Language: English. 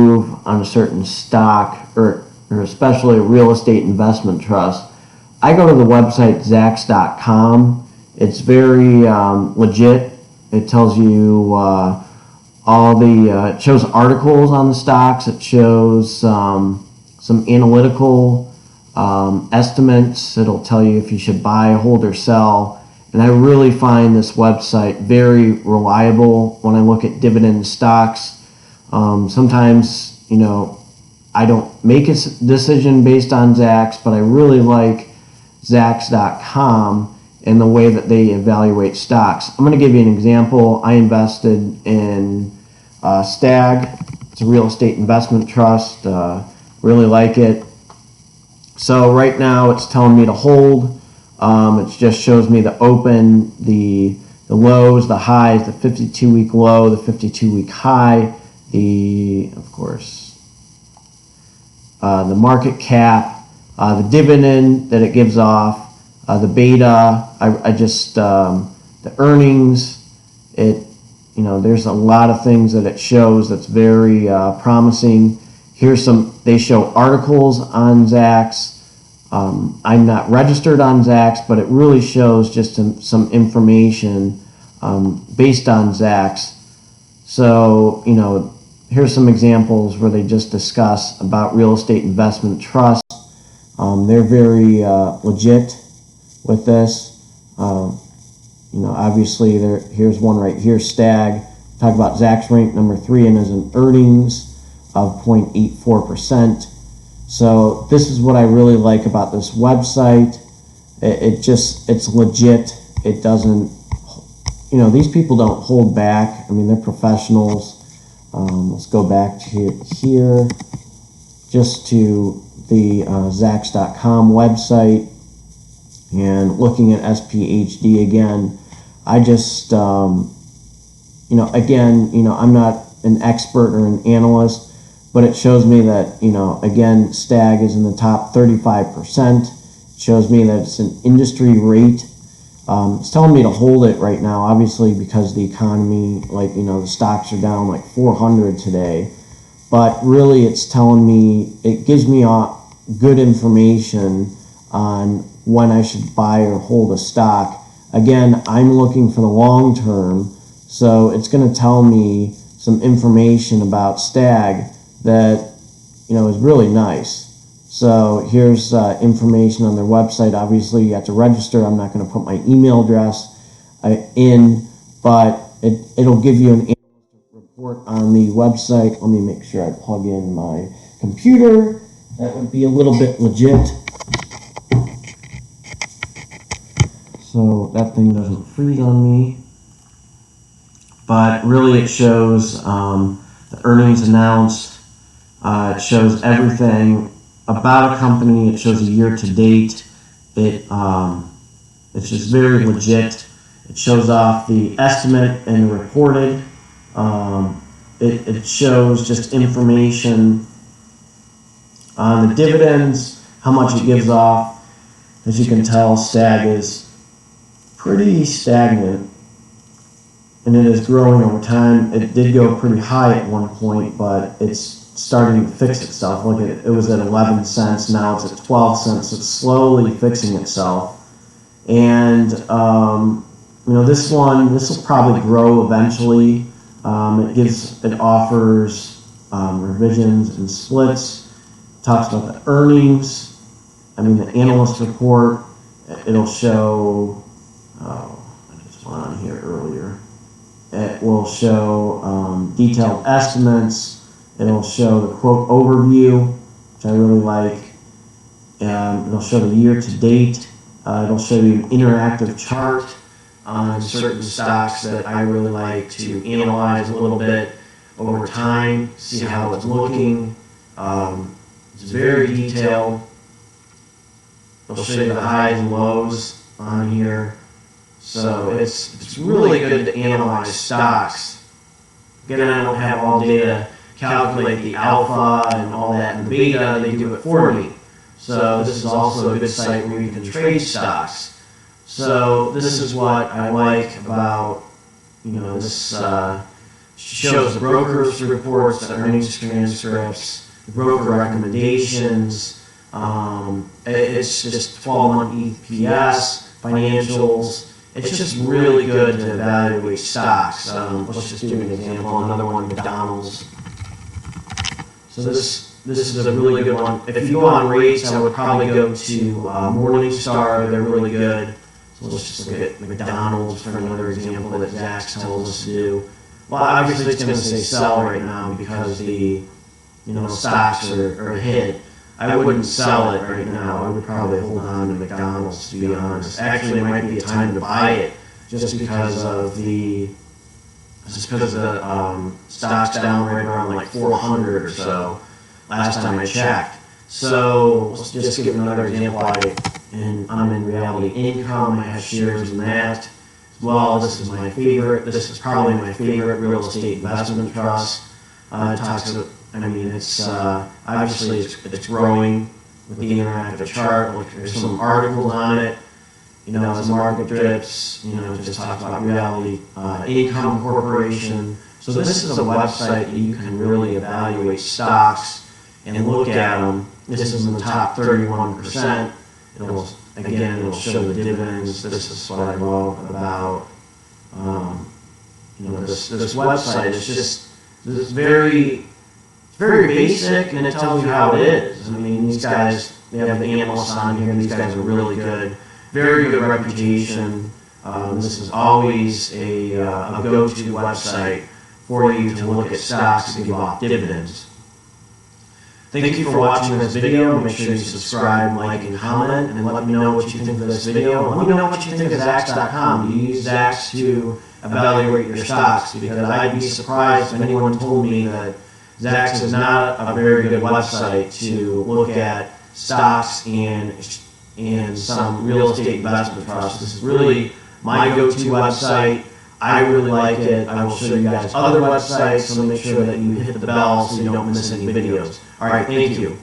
move on a certain stock or especially a real estate investment trust, I go to the website Zacks.com. It's very legit. It tells you it shows articles on the stocks. It shows some analytical estimates. It'll tell you if you should buy, hold, or sell. And I really find this website very reliable when I look at dividend stocks. Sometimes, I don't make a decision based on Zacks, but I really like Zacks.com and the way that they evaluate stocks. I'm going to give you an example. I invested in Stag. It's a real estate investment trust. Really like it. So right now it's telling me to hold. It just shows me the open, the lows, the highs, the 52-week low, the 52-week high, the market cap, the dividend that it gives off, the beta, the earnings. There's a lot of things that it shows that's very promising. They show articles on Zacks. I'm not registered on Zacks, but it really shows just some information based on Zacks. So, here's some examples where they just discuss about real estate investment trusts. They're very legit with this. Obviously here's one right here, Stag. Talk about Zacks ranked number 3 and is an earnings of 0.84%. So this is what I really like about this website. It's legit. It doesn't, these people don't hold back. I mean, they're professionals. Let's go back to here, just to the Zacks.com website, and looking at SPHD again. I just, I'm not an expert or an analyst, but it shows me that, again, Stag is in the top 35%. It shows me that it's an industry rate. It's telling me to hold it right now, obviously, because the economy, the stocks are down like 400 today. But really, it's telling me, it gives me good information on when I should buy or hold a stock. Again, I'm looking for the long term, so it's going to tell me some information about Stag that, is really nice. So here's information on their website. Obviously, you have to register. I'm not going to put my email address in, but it'll give you an analyst report on the website. Let me make sure I plug in my computer. That would be a little bit legit. So that thing doesn't freeze on me. But really, it shows the earnings announced. It shows everything about a company. It shows a year to date. It's just very legit. It shows off the estimate and the reported. It shows just information on the dividends, how much it gives off. As you can tell, Stag is pretty stagnant, and it is growing over time. It did go pretty high at one point, but it's starting to fix itself. Look at it, it was at 11 cents, now it's at 12 cents. It's slowly fixing itself. And this will probably grow eventually. It offers revisions and splits. Talks about the earnings. The analyst report. It'll show. I just went on here earlier. It will show detailed estimates. It'll show the quote overview, which I really like. It'll show the year to date. It'll show you an interactive chart on certain stocks that I really like to analyze a little bit over time, see how it's looking. It's very detailed. It'll show you the highs and lows on here. So it's really good to analyze stocks. Again, I don't have all data, calculate the alpha and all that, and the beta, they do it for me. So this is also a good site where you can trade stocks. So this is what I like about this shows the broker's reports, the earnings transcripts, the broker recommendations. It's just 12-month EPS, financials. It's just really good to evaluate stocks. Let's just do an example. Another one, McDonald's. So this is a really good one. If you go on rates, I would probably go to Morningstar. They're really good. So let's just look at McDonald's for another example that Zacks tells us to do. Well, obviously it's going to say sell right now because the stocks are hit. I wouldn't sell it right now. I would probably hold on to McDonald's, to be honest. Actually, it might be a time to buy it just because of the stock's down right around like 400 or so last time I checked. So let's just give another example. I'm in Reality Income. I have shares in that as well. This is my favorite. This is probably my favorite real estate investment trust. It talks about, it's obviously it's growing with the interactive chart. Look, there's some articles on it. As the market drips, it just talks about Reality Income Corporation. So this is a website that you can really evaluate stocks and look at them. This is in the top 31%. It'll show the dividends. This is what I wrote about. This website is just very basic, and it tells you how it is. These guys, they have the analysts on here. These guys are really good. Very good reputation. This is always a go-to website for you to look at stocks and give off dividends. Thank you for watching this video. Make sure you subscribe, like, and comment, and let me know what you think of this video. And let me know what you think of Zacks.com. Do you use Zacks to evaluate your stocks? Because I'd be surprised if anyone told me that Zacks is not a very good website to look at stocks and some real estate investment trusts. This is really my go-to website. I really like it. I will show you guys other websites, so make sure that you hit the bell so you don't miss any videos. All right, thank you.